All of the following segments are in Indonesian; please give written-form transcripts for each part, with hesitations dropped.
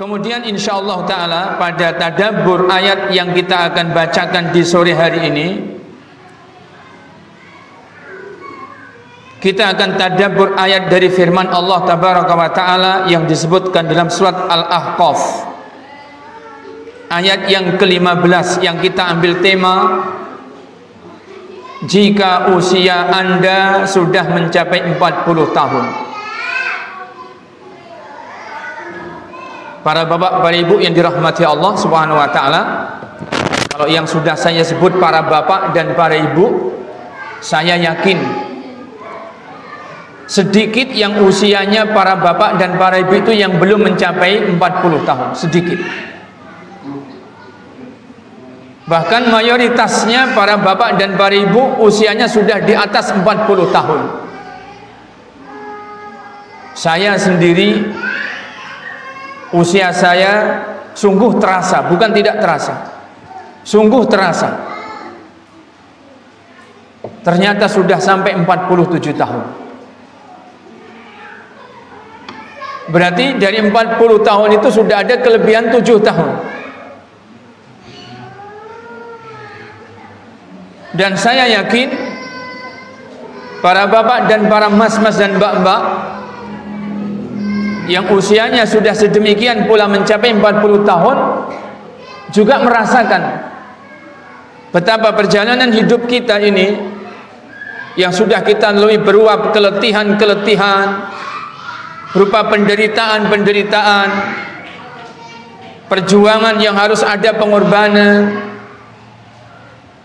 Kemudian insyaallah ta'ala pada tadabbur ayat yang kita akan bacakan di sore hari ini, kita akan tadabbur ayat dari firman Allah tabaraka wa ta'ala yang disebutkan dalam surat Al-Ahqaf, ayat yang ke-15, yang kita ambil tema jika usia Anda sudah mencapai 40 tahun. Para bapak, para ibu yang dirahmati Allah subhanahu wa ta'ala, kalau yang sudah saya sebut para bapak dan para ibu, saya yakin sedikit yang usianya para bapak dan para ibu itu yang belum mencapai 40 tahun, sedikit. Bahkan mayoritasnya para bapak dan para ibu usianya sudah di atas 40 tahun. Saya sendiri, usia saya sungguh terasa, bukan tidak terasa, sungguh terasa. Ternyata sudah sampai 47 tahun. Berarti dari 40 tahun itu sudah ada kelebihan 7 tahun. Dan saya yakin para bapak dan para mas-mas dan mbak-mbak yang usianya sudah sedemikian pula mencapai 40 tahun juga merasakan betapa perjalanan hidup kita ini yang sudah kita lalui berupa keletihan-keletihan, berupa penderitaan-penderitaan, perjuangan yang harus ada pengorbanan.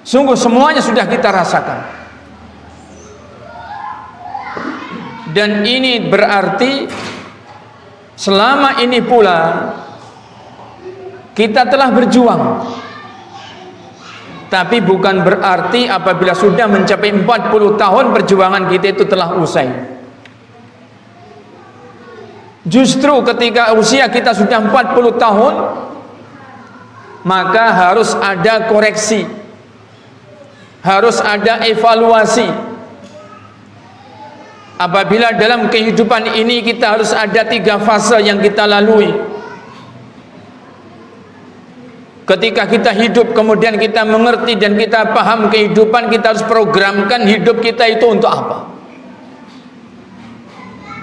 Sungguh semuanya sudah kita rasakan. Dan ini berarti selama ini pula kita telah berjuang. Tapi bukan berarti apabila sudah mencapai 40 tahun perjuangan kita itu telah usai. Justru ketika usia kita sudah 40 tahun, maka harus ada koreksi, harus ada evaluasi. Apabila dalam kehidupan ini kita harus ada 3 fase yang kita lalui. Ketika kita hidup kemudian kita mengerti dan kita paham kehidupan, kita harus programkan hidup kita itu untuk apa.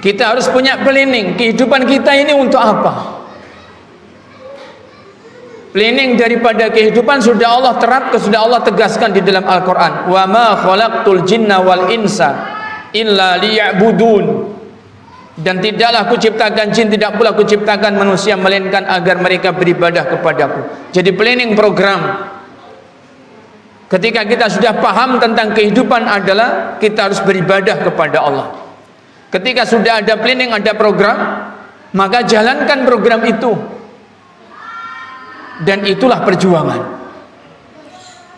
Kita harus punya planning, kehidupan kita ini untuk apa. Planning daripada kehidupan sudah Allah terapkan, sudah Allah tegaskan di dalam Al-Quran. Wa ma khalaqtul jinna wal insa illa liya'budun. Dan tidaklah aku ciptakan jin, tidak pula aku ciptakan manusia melainkan agar mereka beribadah kepadaku. Jadi planning program. Ketika kita sudah paham tentang kehidupan adalah kita harus beribadah kepada Allah. Ketika sudah ada planning, ada program, maka jalankan program itu. Dan itulah perjuangan.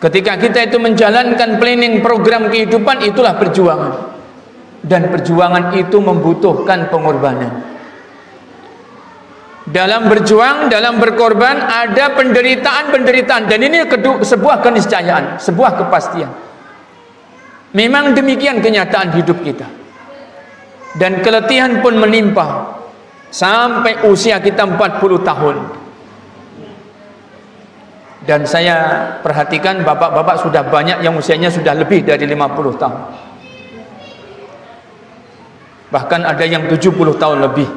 Ketika kita itu menjalankan planning program kehidupan, itulah perjuangan. Dan perjuangan itu membutuhkan pengorbanan. Dalam berjuang, dalam berkorban ada penderitaan-penderitaan. Dan ini sebuah keniscayaan, sebuah kepastian. Memang demikian kenyataan hidup kita. Dan keletihan pun menimpa sampai usia kita 40 tahun. Dan saya perhatikan bapak-bapak sudah banyak yang usianya sudah lebih dari 50 tahun. Bahkan ada yang 70 tahun lebih.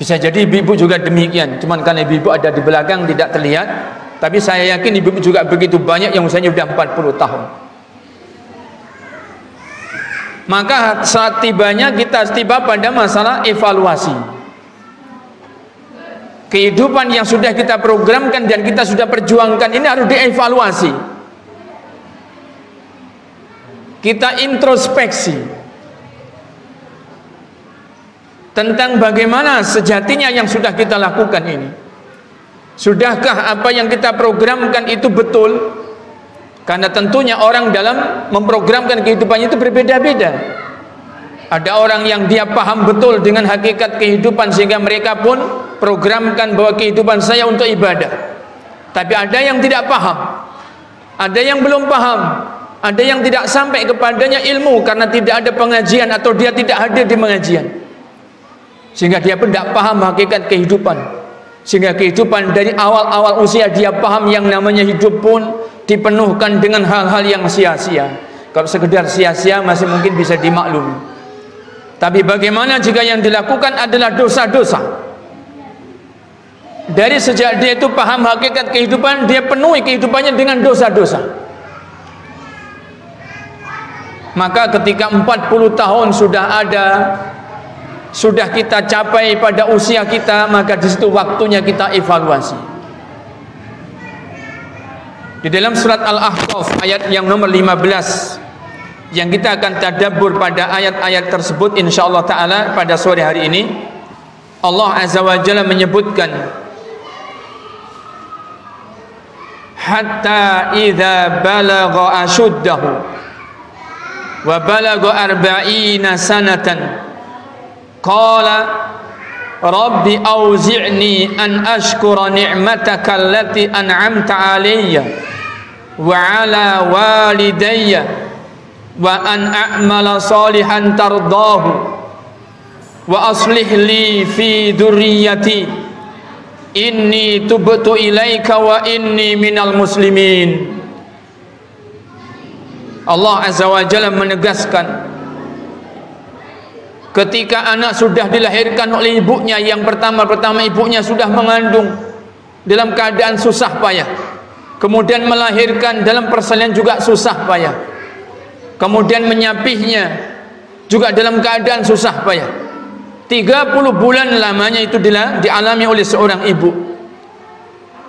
Bisa jadi ibu-ibu juga demikian. Cuman karena ibu-ibu ada di belakang tidak terlihat. Tapi saya yakin ibu-ibu juga begitu banyak yang usianya sudah 40 tahun. Maka saat tibanya kita tiba pada masalah evaluasi. Kehidupan yang sudah kita programkan dan kita sudah perjuangkan ini harus dievaluasi. Kita introspeksi tentang bagaimana sejatinya yang sudah kita lakukan ini. Sudahkah apa yang kita programkan itu betul? Karena tentunya orang dalam memprogramkan kehidupannya itu berbeda-beda. Ada orang yang dia paham betul dengan hakikat kehidupan sehingga mereka pun programkan bahwa kehidupan saya untuk ibadah. Tapi ada yang tidak paham, ada yang belum paham, ada yang tidak sampai kepadanya ilmu karena tidak ada pengajian atau dia tidak hadir di pengajian. sehingga dia pun tidak paham hakikat kehidupan. Sehingga kehidupan dari awal-awal usia dia paham yang namanya hidup pun dipenuhkan dengan hal-hal yang sia-sia. Kalau sekedar sia-sia masih mungkin bisa dimaklumi. Tapi bagaimana jika yang dilakukan adalah dosa-dosa? Dari sejak dia itu paham hakikat kehidupan, dia penuhi kehidupannya dengan dosa-dosa. Maka ketika 40 tahun sudah kita capai pada usia kita, maka di situ waktunya kita evaluasi. Di dalam surat Al-Ahqaf ayat yang nomor 15 yang kita akan tadabbur pada ayat-ayat tersebut insyaallah taala pada sore hari ini, Allah Azza wa Jalla menyebutkan hatta idza balagha ashuddahu wa balagha 40 sanatan qala rabbi auzi'ni an ashkura ni'mataka allati an'amta alayya wa ala walidayya wa an a'mala salihan tardahu wa aslih li fi dhurriyyati inni tubtu ilaika wa inni minal muslimin. Allah Azza wa Jalla menegaskan ketika anak sudah dilahirkan oleh ibunya, yang pertama ibunya sudah mengandung dalam keadaan susah payah, kemudian melahirkan dalam persalinan juga susah payah, kemudian menyapihnya juga dalam keadaan susah payah. 30 bulan lamanya itu dialami oleh seorang ibu.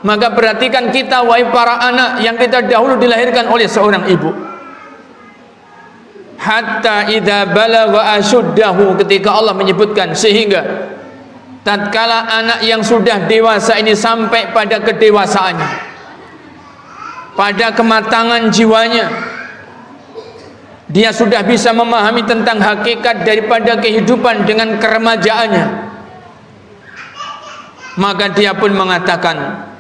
Maka perhatikan kita wahai para anak yang kita dahulu dilahirkan oleh seorang ibu. Hatta idza balagha ashuddahu, ketika Allah menyebutkan sehingga tatkala anak yang sudah dewasa ini sampai pada kedewasaannya, pada kematangan jiwanya, dia sudah bisa memahami tentang hakikat daripada kehidupan dengan keremajaannya, maka dia pun mengatakan,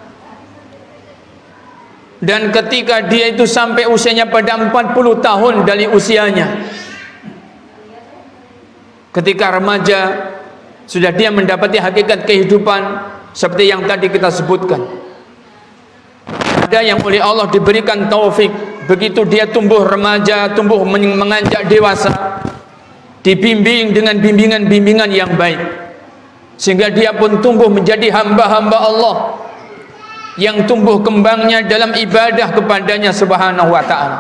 dan ketika dia itu sampai usianya pada 40 tahun dari usianya, ketika remaja sudah dia mendapati hakikat kehidupan seperti yang tadi kita sebutkan. Ada yang oleh Allah diberikan taufik, begitu dia tumbuh remaja, tumbuh menganjak dewasa, dibimbing dengan bimbingan-bimbingan yang baik, sehingga dia pun tumbuh menjadi hamba-hamba Allah yang tumbuh kembangnya dalam ibadah kepadanya subhanahu wa ta'ala.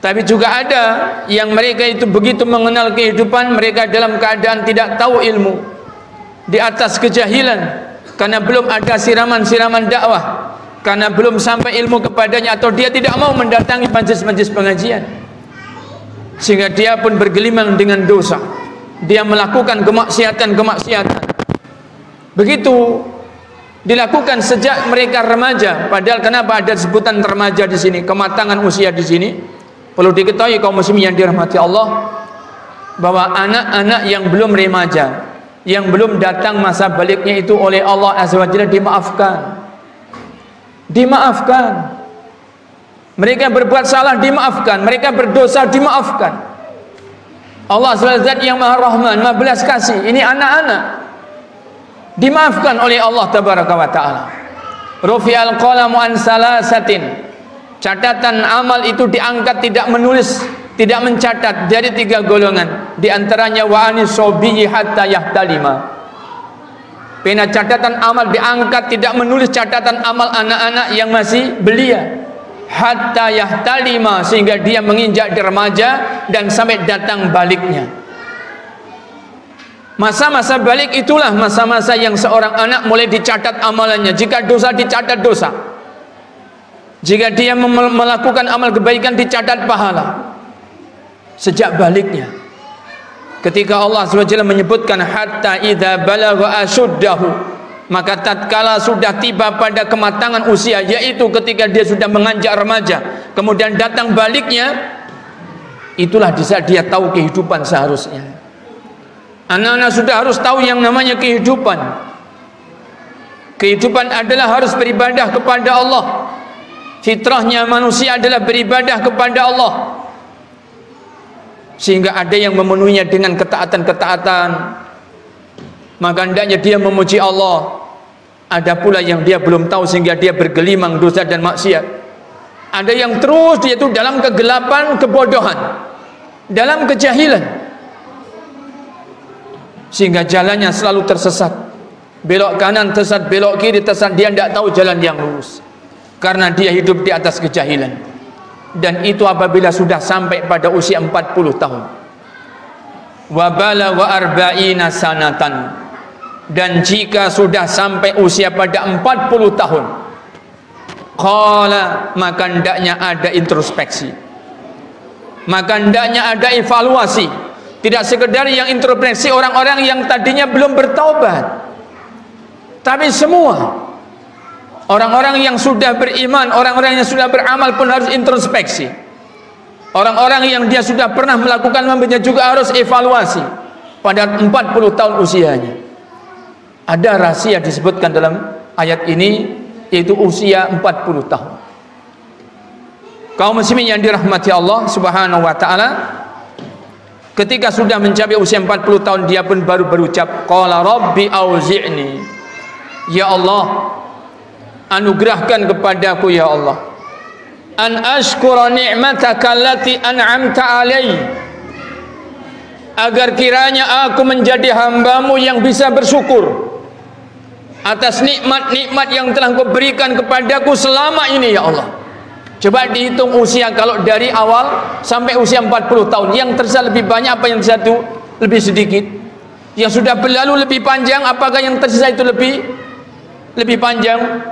Tapi juga ada yang mereka itu begitu mengenal kehidupan, mereka dalam keadaan tidak tahu ilmu, di atas kejahilan, karena belum ada siraman-siraman dakwah, karena belum sampai ilmu kepadanya, atau dia tidak mau mendatangi majlis-majlis pengajian, sehingga dia pun bergelimang dengan dosa, dia melakukan kemaksiatan. Begitu dilakukan sejak mereka remaja. Padahal kenapa ada sebutan remaja di sini, kematangan usia di sini? Perlu diketahui kaum muslimin yang dirahmati Allah, bahwa anak-anak yang belum remaja, yang belum datang masa baliknya itu oleh Allah Azza wa Jalla dimaafkan. Mereka berbuat salah dimaafkan, mereka berdosa dimaafkan. Allah Zat yang Maha Rahman, Maha Belas Kasih, ini anak-anak dimaafkan oleh Allah Tabaraka wa Ta'ala. Rufi'al qalamu an salasatin, catatan amal itu diangkat, tidak menulis, tidak mencatat, dari 3 golongan, di antaranya wa anis sobiyyi hatta yahtalima. Pena catatan amal diangkat, tidak menulis catatan amal anak-anak yang masih belia, hatta yahtalima, sehingga dia menginjak remaja dan sampai datang baliknya. Masa-masa balik itulah masa-masa yang seorang anak mulai dicatat amalannya. Jika dosa, dicatat dosa. Jika dia melakukan amal kebaikan, dicatat pahala. Sejak baliknya, ketika Allah SWT menyebutkan hatta idza balagha ashuddahu, maka tatkala sudah tiba pada kematangan usia, yaitu ketika dia sudah menganjak remaja, kemudian datang baliknya, itulah di saat dia tahu kehidupan seharusnya. Anak-anak sudah harus tahu yang namanya kehidupan. Kehidupan adalah harus beribadah kepada Allah. Fitrahnya manusia adalah beribadah kepada Allah, sehingga ada yang memenuhinya dengan ketaatan-ketaatan, maka hendaknya dia memuji Allah. Ada pula yang dia belum tahu sehingga dia bergelimang dosa dan maksiat. Ada yang terus dia itu dalam kegelapan, kebodohan, dalam kejahilan, sehingga jalannya selalu tersesat. Belok kanan tersesat, belok kiri tersesat, dia tidak tahu jalan yang lurus karena dia hidup di atas kejahilan. Dan itu apabila sudah sampai pada usia 40 tahun. Wa balagha arba'ina sanatan, dan jika sudah sampai usia pada 40 tahun, qala, maka hendaknya ada introspeksi, maka hendaknya ada evaluasi. Tidak sekedar yang introspeksi orang-orang yang tadinya belum bertaubat, tapi semua orang-orang yang sudah beriman, orang-orang yang sudah beramal pun harus introspeksi. Orang-orang yang dia sudah pernah melakukan membenya juga harus evaluasi pada 40 tahun usianya. Ada rahasia disebutkan dalam ayat ini, yaitu usia 40 tahun. Kaum muslimin yang dirahmati Allah Subhanahu wa taala, ketika sudah mencapai usia 40 tahun dia pun baru berucap, qala rabbi auzi'ni, ya Allah, anugerahkan kepadaku ya Allah, an ashkura ni'mataka allati an'amta alai, agar kiranya aku menjadi hambamu yang bisa bersyukur atas nikmat-nikmat yang telah Kau berikan kepadaku selama ini ya Allah. Coba dihitung usia, kalau dari awal sampai usia 40 tahun, yang tersisa lebih banyak apa yang tersisa itu lebih sedikit? Yang sudah berlalu lebih panjang, apakah yang tersisa itu lebih panjang?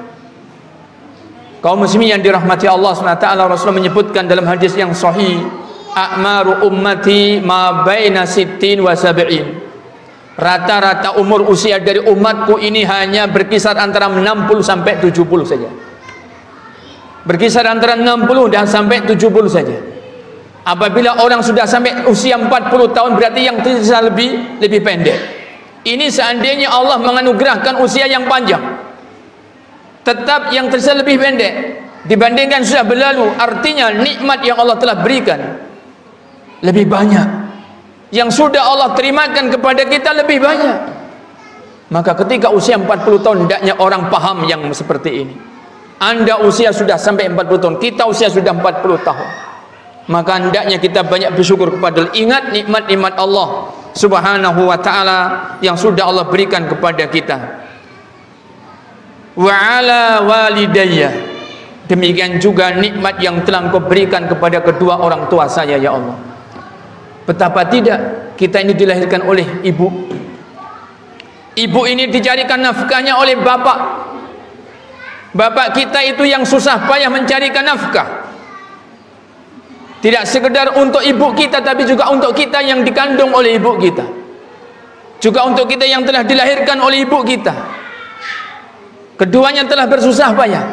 Kaum muslimin yang dirahmati Allah SWT, Rasulullah menyebutkan dalam hadis yang sahih, a'maru ummati ma baina sittin wa sab'in. Rata-rata umur usia dari umatku ini hanya berkisar antara 60 sampai 70 saja. Berkisar antara 60 dan sampai 70 saja. Apabila orang sudah sampai usia 40 tahun, berarti yang tersisa lebih pendek. Ini seandainya Allah menganugerahkan usia yang panjang, tetap yang tersisa lebih pendek dibandingkan sudah berlalu. Artinya nikmat yang Allah telah berikan lebih banyak, yang sudah Allah terimakan kepada kita lebih banyak. Maka ketika usia 40 tahun hendaknya orang paham yang seperti ini. Anda usia sudah sampai 40 tahun, kita usia sudah 40 tahun, maka hendaknya kita banyak bersyukur kepada Allah. Ingat nikmat-nikmat Allah Subhanahu wa ta'ala yang sudah Allah berikan kepada kita. Wa ala walidayya, demikian juga nikmat yang telah Kau berikan kepada kedua orang tua saya ya Allah. Betapa tidak, kita ini dilahirkan oleh ibu. Ibu ini dicarikan nafkahnya oleh bapak. Bapak kita itu yang susah payah mencarikan nafkah, tidak sekedar untuk ibu kita, tapi juga untuk kita yang dikandung oleh ibu kita, juga untuk kita yang telah dilahirkan oleh ibu kita. Keduanya telah bersusah payah,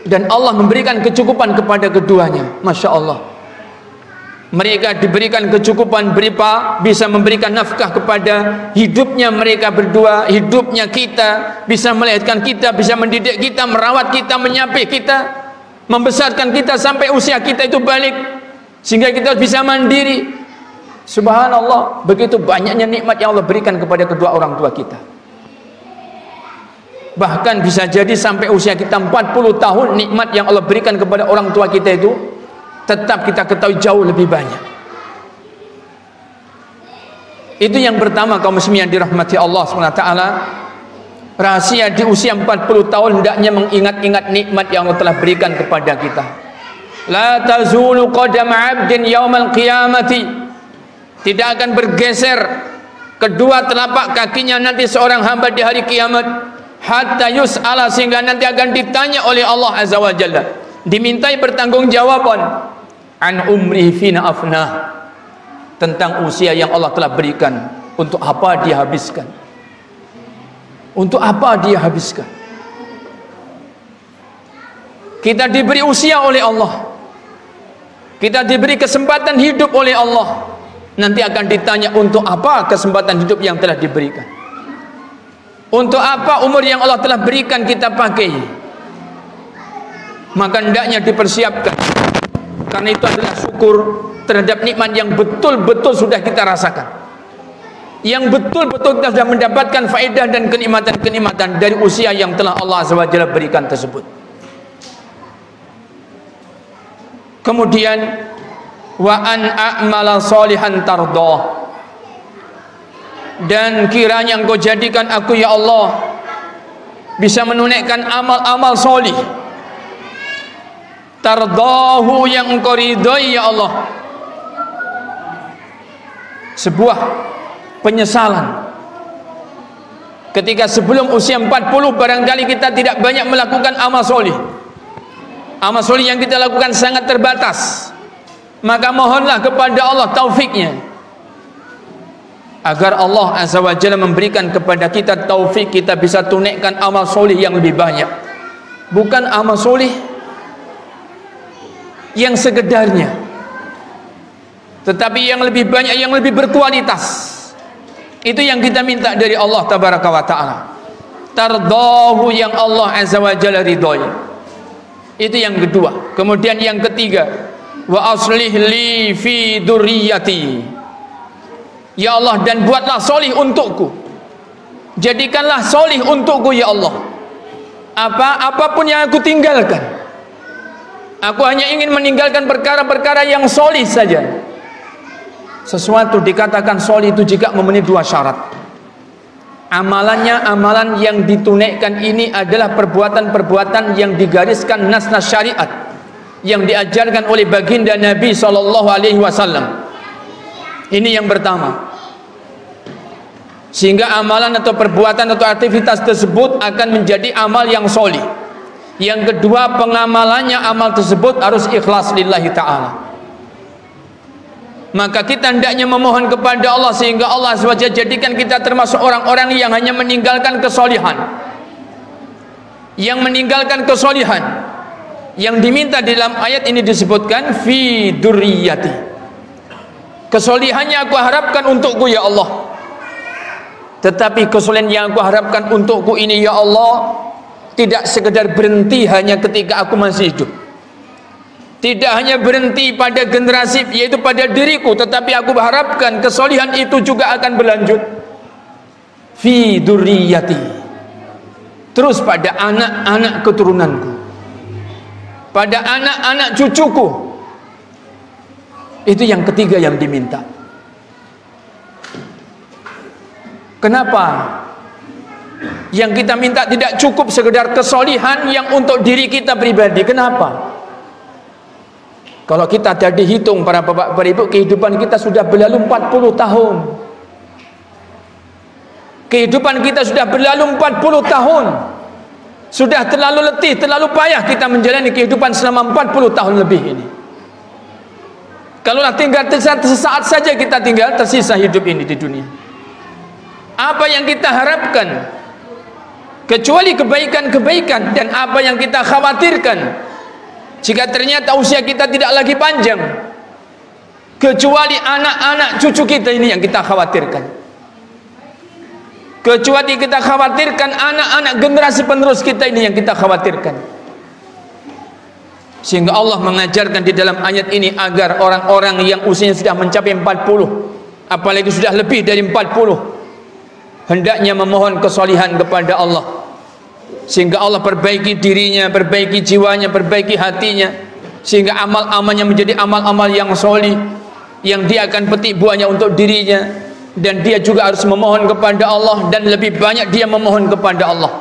dan Allah memberikan kecukupan kepada keduanya. Masya Allah, mereka diberikan kecukupan berupa bisa memberikan nafkah kepada hidupnya mereka berdua, hidupnya kita, bisa melahirkan kita, bisa mendidik kita, merawat kita, menyapih kita, membesarkan kita sampai usia kita itu balik, sehingga kita bisa mandiri. Subhanallah, begitu banyaknya nikmat yang Allah berikan kepada kedua orang tua kita. Bahkan bisa jadi sampai usia kita 40 tahun, nikmat yang Allah berikan kepada orang tua kita itu tetap kita ketahui jauh lebih banyak. Itu yang pertama, kaum muslimin yang dirahmati Allah SWT. Rahasia di usia 40 tahun hendaknya mengingat-ingat nikmat yang Allah telah berikan kepada kita. La tazulu qadama 'abdin yaumal qiyamati, tidak akan bergeser kedua telapak kakinya nanti seorang hamba di hari kiamat, hatta yus'ala, sehingga nanti akan ditanya oleh Allah Azza wa Jalla, dimintai pertanggungjawaban an umrihi fina afnah, tentang usia yang Allah telah berikan, untuk apa dia habiskan, untuk apa dia habiskan. Kita diberi usia oleh Allah, kita diberi kesempatan hidup oleh Allah, nanti akan ditanya untuk apa kesempatan hidup yang telah diberikan, untuk apa umur yang Allah telah berikan kita pakai. Maka hendaknya dipersiapkan, karena itu adalah syukur terhadap nikmat yang betul-betul sudah kita rasakan. yang betul-betul kita sudah mendapatkan faedah dan kenikmatan-kenikmatan dari usia yang telah Allah Azza wa Jalla berikan tersebut. Kemudian wa an a'mala sholihan tardah, dan kiranya Engkau jadikan aku ya Allah bisa menunaikan amal-amal solih tardahu, yang Engkau ridhai ya Allah. Sebuah penyesalan ketika sebelum usia 40 barangkali kita tidak banyak melakukan amal solih. Amal solih yang kita lakukan sangat terbatas, maka mohonlah kepada Allah taufiknya, agar Allah Azza wa Jalla memberikan kepada kita taufik, kita bisa tunaikan amal solih yang lebih banyak. Bukan amal solih yang sekedarnya, tetapi yang lebih banyak, yang lebih berkualitas. Itu yang kita minta dari Allah Tabaraka wa Ta'ala. Tardahu, yang Allah Azza wa Jalla ridhoi. Itu yang kedua. Kemudian yang ketiga, wa aslih li fi dzurriyyati, ya Allah, dan buatlah solih untukku, jadikanlah solih untukku ya Allah. Apapun yang aku tinggalkan, aku hanya ingin meninggalkan perkara-perkara yang solih saja. Sesuatu dikatakan solih itu jika memenuhi dua syarat. Amalan yang ditunaikan ini adalah perbuatan-perbuatan yang digariskan nas-nas syariat yang diajarkan oleh baginda Nabi SAW. Ini yang pertama. Sehingga amalan atau perbuatan atau aktivitas tersebut akan menjadi amal yang solih. Yang kedua, pengamalannya amal tersebut harus ikhlas lillahi ta'ala. Maka kita hendaknya memohon kepada Allah sehingga Allah SWT jadikan kita termasuk orang-orang yang hanya meninggalkan kesolihan. Yang meninggalkan kesolihan yang diminta di dalam ayat ini disebutkan fi dzurriyyati. Kesolihannya aku harapkan untukku ya Allah. Tetapi kesolihan yang aku harapkan untukku ini ya Allah tidak sekedar berhenti hanya ketika aku masih hidup. Tidak hanya berhenti pada generasi, yaitu pada diriku, tetapi aku harapkan kesolihan itu juga akan berlanjut fi dzurriyyati, terus pada anak-anak keturunanku, pada anak-anak cucuku. Itu yang ketiga yang diminta. Kenapa yang kita minta tidak cukup sekedar kesolihan yang untuk diri kita pribadi? Kenapa? Kalau kita tadi hitung para bapak, para ibu, kehidupan kita sudah berlalu 40 tahun. Kehidupan kita sudah berlalu 40 tahun. Sudah terlalu letih, terlalu payah kita menjalani kehidupan selama 40 tahun lebih ini. Kalaulah tinggal sesaat saja kita tinggal tersisa hidup ini di dunia, apa yang kita harapkan kecuali kebaikan-kebaikan? Dan apa yang kita khawatirkan jika ternyata usia kita tidak lagi panjang, kecuali anak-anak cucu kita ini yang kita khawatirkan. Kecuali kita khawatirkan anak-anak generasi penerus kita ini yang kita khawatirkan. Sehingga Allah mengajarkan di dalam ayat ini agar orang-orang yang usianya sudah mencapai 40, apalagi sudah lebih dari 40, hendaknya memohon kesolihan kepada Allah, sehingga Allah perbaiki dirinya, perbaiki jiwanya, perbaiki hatinya, sehingga amal-amalnya menjadi amal-amal yang solih, yang dia akan petik buahnya untuk dirinya, dan dia juga harus memohon kepada Allah, dan lebih banyak dia memohon kepada Allah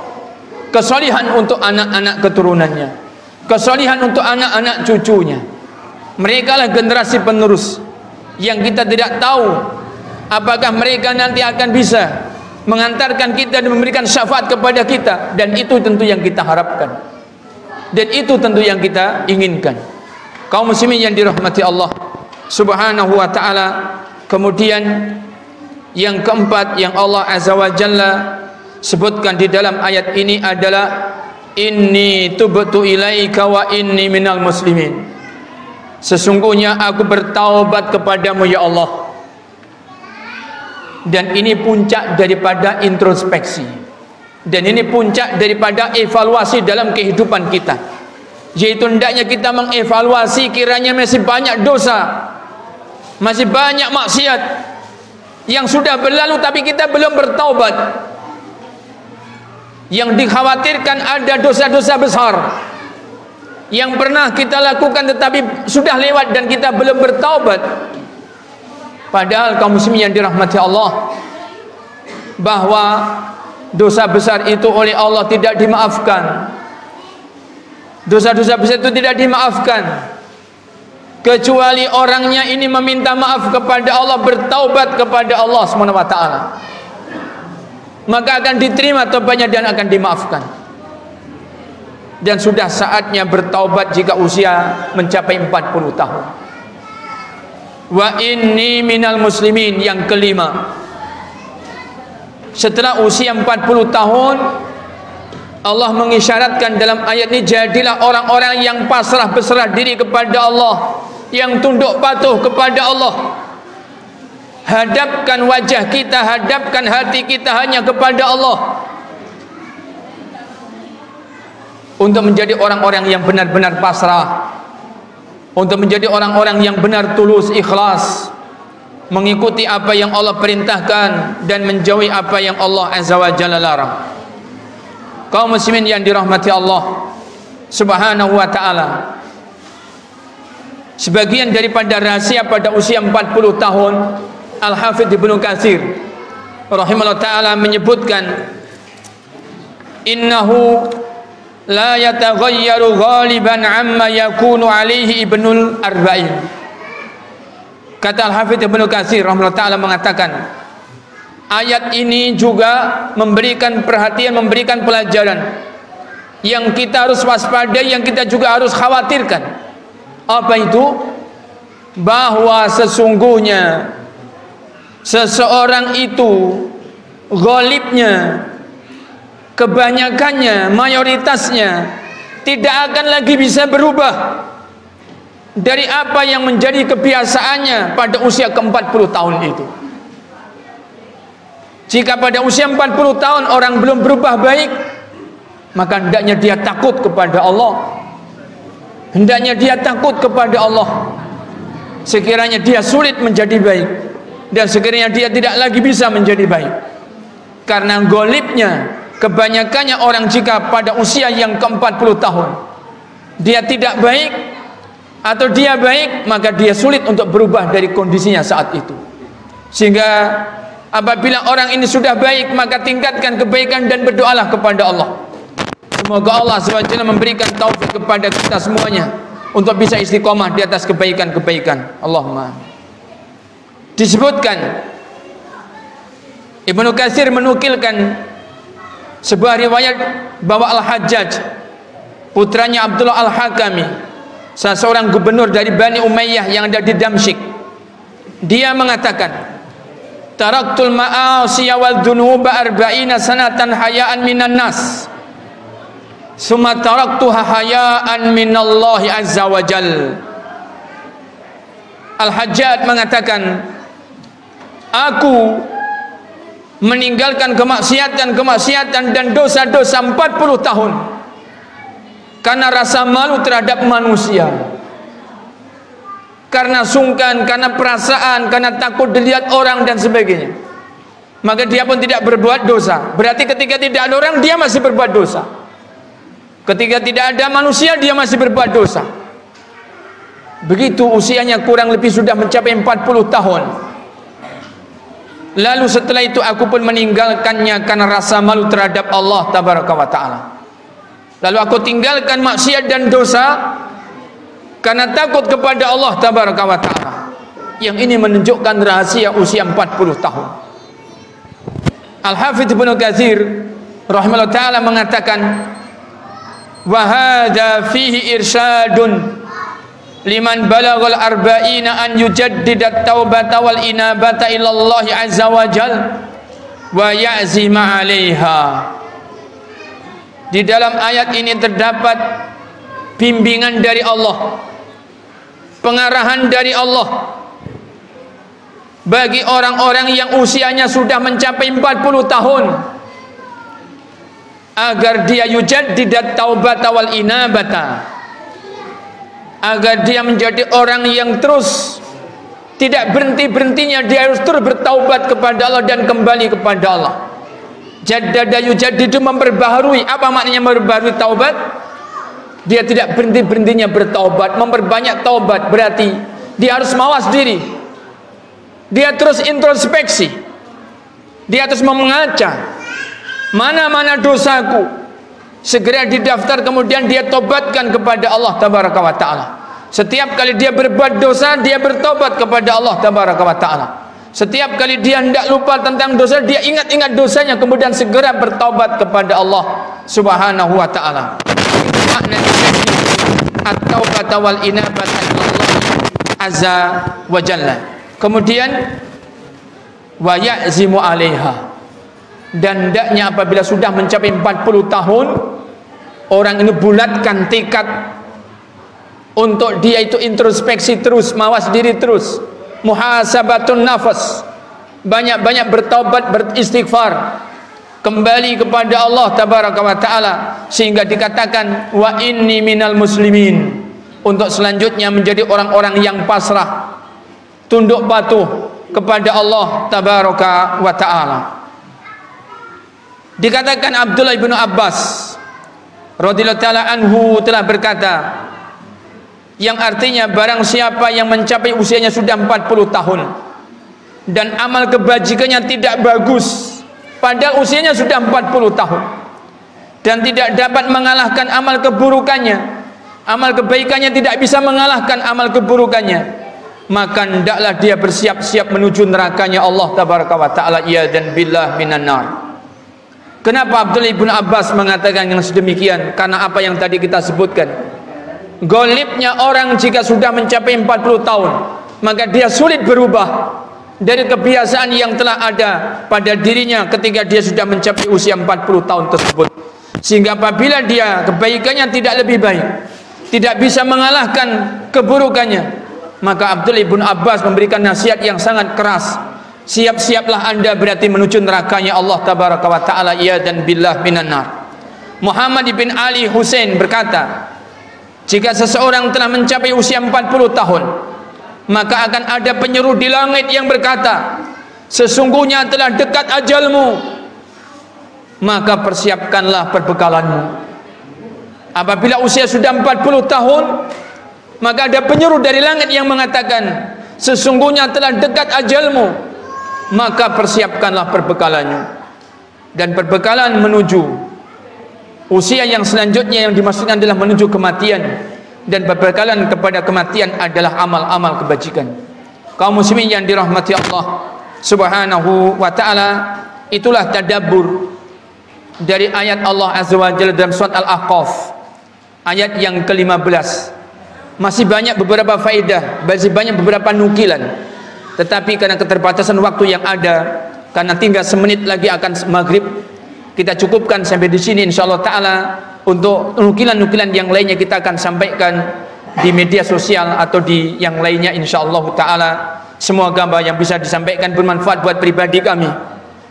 kesolihan untuk anak-anak keturunannya, kesolihan untuk anak-anak cucunya. Mereka lah generasi penerus yang kita tidak tahu apakah mereka nanti akan bisa mengantarkan kita dan memberikan syafaat kepada kita, dan itu tentu yang kita harapkan, dan itu tentu yang kita inginkan. Kaum muslimin yang dirahmati Allah Subhanahu wa ta'ala. Kemudian yang keempat yang Allah Azza wa Jalla sebutkan di dalam ayat ini adalah inni tubtu ilaika wa inni minal muslimin. Sesungguhnya aku bertaubat kepadamu ya Allah. Dan ini puncak daripada introspeksi, dan ini puncak daripada evaluasi dalam kehidupan kita, yaitu hendaknya kita mengevaluasi kiranya masih banyak dosa, masih banyak maksiat yang sudah berlalu tapi kita belum bertaubat. Yang dikhawatirkan ada dosa-dosa besar yang pernah kita lakukan tetapi sudah lewat dan kita belum bertaubat. Padahal kaum muslimin yang dirahmati Allah, bahwa dosa besar itu oleh Allah tidak dimaafkan. Dosa-dosa besar itu tidak dimaafkan kecuali orangnya ini meminta maaf kepada Allah, bertaubat kepada Allah SWT, maka akan diterima taubatnya dan akan dimaafkan. Dan sudah saatnya bertaubat jika usia mencapai 40 tahun. Wa inni minal muslimin, yang kelima, setelah usia 40 tahun Allah mengisyaratkan dalam ayat ini, jadilah orang-orang yang pasrah berserah diri kepada Allah, yang tunduk patuh kepada Allah. Hadapkan wajah kita, hadapkan hati kita hanya kepada Allah, untuk menjadi orang-orang yang benar-benar pasrah, untuk menjadi orang-orang yang benar tulus ikhlas, mengikuti apa yang Allah perintahkan dan menjauhi apa yang Allah Azza wa Jalla larang. Kaum muslimin yang dirahmati Allah Subhanahu wa ta'ala, sebagian daripada rahasia pada usia 40 tahun, Al-Hafidz Ibnu Katsir rahimahullah ta'ala menyebutkan, innahu la yataghayyaru ghaliban amma yakunu alaihi ibnul arba'in. Kata Al-Hafidz Ibnu Katsir rahimahullah ta'ala mengatakan, ayat ini juga memberikan perhatian, memberikan pelajaran yang kita harus waspadai, yang kita juga harus khawatirkan. Apa itu? Bahwa sesungguhnya seseorang itu ghalibnya, kebanyakannya, mayoritasnya tidak akan lagi bisa berubah dari apa yang menjadi kebiasaannya pada usia ke-40 tahun itu. Jika pada usia 40 tahun orang belum berubah baik, maka hendaknya dia takut kepada Allah. Hendaknya dia takut kepada Allah. Sekiranya dia sulit menjadi baik, dan sekiranya dia tidak lagi bisa menjadi baik, karena golibnya, kebanyakannya orang jika pada usia yang ke-40 tahun dia tidak baik atau dia baik, maka dia sulit untuk berubah dari kondisinya saat itu. Sehingga apabila orang ini sudah baik, maka tingkatkan kebaikan dan berdoalah kepada Allah. Semoga Allah SWT memberikan taufik kepada kita semuanya untuk bisa istiqomah di atas kebaikan-kebaikan. Allahumma. Disebutkan, Ibnu Katsir menukilkan sebuah riwayat bahwa Al-Hajjaj, putranya Abdullah Al-Hakami, salah seorang gubernur dari Bani Umayyah yang ada di Damsyik, dia mengatakan, taraktul ma'asiya wal dhunuba arba'ina sanatan hayaan minan nas, summa taraktuha hayaan minallahi azza wa jal. Al-Hajjaj mengatakan, aku meninggalkan kemaksiatan dan dosa-dosa 40 tahun karena rasa malu terhadap manusia, karena sungkan, karena perasaan, karena takut dilihat orang dan sebagainya. Maka dia pun tidak berbuat dosa. Berarti ketika tidak ada orang, dia masih berbuat dosa. Ketika tidak ada manusia, dia masih berbuat dosa. Begitu usianya kurang lebih sudah mencapai 40 tahun. Lalu setelah itu aku pun meninggalkannya karena rasa malu terhadap Allah tabaraka wa ta'ala. Lalu aku tinggalkan maksiat dan dosa karena takut kepada Allah tabaraka wa ta'ala. Yang ini menunjukkan rahasia usia 40 tahun. Al-Hafidz Ibnu Katsir rahimahullah ta'ala mengatakan, wa hadza fihi irsyadun liman balaghal arba'ina an yujaddida taubata wal inabata ila Allah azza wa jal wa ya'zima 'alaiha. Di dalam ayat ini terdapat bimbingan dari Allah, pengarahan dari Allah bagi orang-orang yang usianya sudah mencapai 40 tahun, agar dia yujaddidat taubata wal inabata, agar dia menjadi orang yang terus Tidak berhenti-berhentinya dia harus terus bertaubat kepada Allah dan kembali kepada Allah. Jaddada yujaddidu, memperbaharui. Apa maknanya memperbaharui taubat? Dia tidak berhenti-berhentinya bertaubat, memperbanyak taubat. Berarti dia harus mawas diri. Dia terus introspeksi. Dia terus mengaca, mana-mana dosaku, segera didaftar, kemudian dia tobatkan kepada Allah tabaraka wa ta'ala. Setiap kali dia berbuat dosa, dia bertobat kepada Allah tabaraka wa ta'ala. Setiap kali dia hendak lupa tentang dosa, dia ingat-ingat dosanya, kemudian segera bertobat kepada Allah subhanahu wa ta'ala. Makna at-taubata wal inabata ilallah azza wa jalla. Kemudian wa ya'zimu 'alaiha, dan hendaknya apabila sudah mencapai 40 tahun, orang ini bulatkan tekad untuk dia itu introspeksi terus, mawas diri terus, muhasabatun nafas, banyak-banyak bertaubat, beristighfar, kembali kepada Allah tabaraka wa ta'ala, sehingga dikatakan wa inni minal muslimin, untuk selanjutnya menjadi orang-orang yang pasrah, tunduk patuh kepada Allah tabaraka wa ta'ala. Dikatakan Abdullah bin Abbas radhiyallahu ta'ala anhu telah berkata, yang artinya barang siapa yang mencapai usianya sudah 40 tahun dan amal kebajikannya tidak bagus, padahal usianya sudah 40 tahun, dan tidak dapat mengalahkan amal keburukannya, amal kebaikannya tidak bisa mengalahkan amal keburukannya, maka hendaklah dia bersiap-siap menuju nerakanya Allah tabaraka wa ta'ala, ya dan billah minan nar. Kenapa Abdullah bin Abbas mengatakan yang sedemikian? Karena apa yang tadi kita sebutkan. Golibnya orang jika sudah mencapai 40 tahun, maka dia sulit berubah dari kebiasaan yang telah ada pada dirinya ketika dia sudah mencapai usia 40 tahun tersebut. Sehingga apabila dia kebaikannya tidak lebih baik, tidak bisa mengalahkan keburukannya, maka Abdullah bin Abbas memberikan nasihat yang sangat keras. Siap-siaplah anda berarti menuju nerakanya Allah tabaraka wa ta'ala, ya dan billah minan nar. Muhammad bin Ali Husain berkata, jika seseorang telah mencapai usia 40 tahun, maka akan ada penyeru di langit yang berkata, sesungguhnya telah dekat ajalmu, maka persiapkanlah perbekalanmu. Apabila usia sudah 40 tahun, maka ada penyeru dari langit yang mengatakan, sesungguhnya telah dekat ajalmu, maka persiapkanlah perbekalannya. Dan perbekalan menuju usia yang selanjutnya yang dimaksudkan adalah menuju kematian, dan perbekalan kepada kematian adalah amal-amal kebajikan. Kaum muslimin yang dirahmati Allah subhanahu wa ta'ala, itulah tadabbur dari ayat Allah azza wa jalla dalam surat Al-Ahqaf ayat yang ke-15. Masih banyak beberapa faedah, masih banyak beberapa nukilan, tetapi karena keterbatasan waktu yang ada, karena tinggal semenit lagi akan maghrib, kita cukupkan sampai di sini insyaallah taala. Untuk nukilan-nukilan yang lainnya kita akan sampaikan di media sosial atau di yang lainnya insyaallah taala. Semoga apa yang bisa disampaikan bermanfaat buat pribadi kami,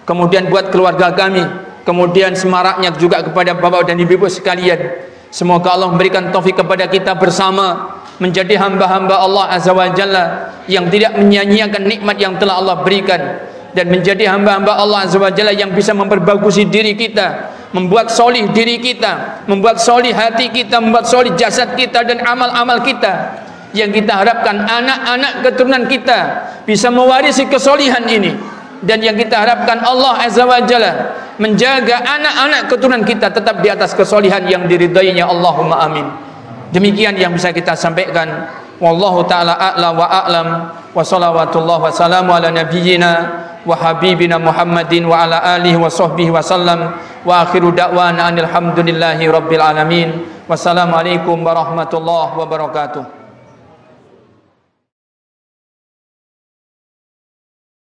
kemudian buat keluarga kami, kemudian semaraknya juga kepada bapak dan ibu sekalian. Semoga Allah memberikan taufik kepada kita bersama menjadi hamba-hamba Allah azza wa jalla yang tidak menyia-nyiakan nikmat yang telah Allah berikan, dan menjadi hamba-hamba Allah azza wa jalla yang bisa memperbagusi diri kita, membuat solih diri kita, membuat solih hati kita, membuat solih jasad kita dan amal-amal kita, yang kita harapkan anak-anak keturunan kita bisa mewarisi kesolihan ini, dan yang kita harapkan Allah azza wa jalla menjaga anak-anak keturunan kita tetap di atas kesolihan yang diridainya. Allahumma amin. Demikian yang bisa kita sampaikan. Wallahu ta'ala a'la wa a'lam, wa salawatullah wa salamu ala nabiyyina wa habibina Muhammadin wa ala alihi wa sahbihi wa sallam, wa akhiru da'wana alhamdulillahi rabbil alamin. Wassalamualaikum warahmatullahi wabarakatuh.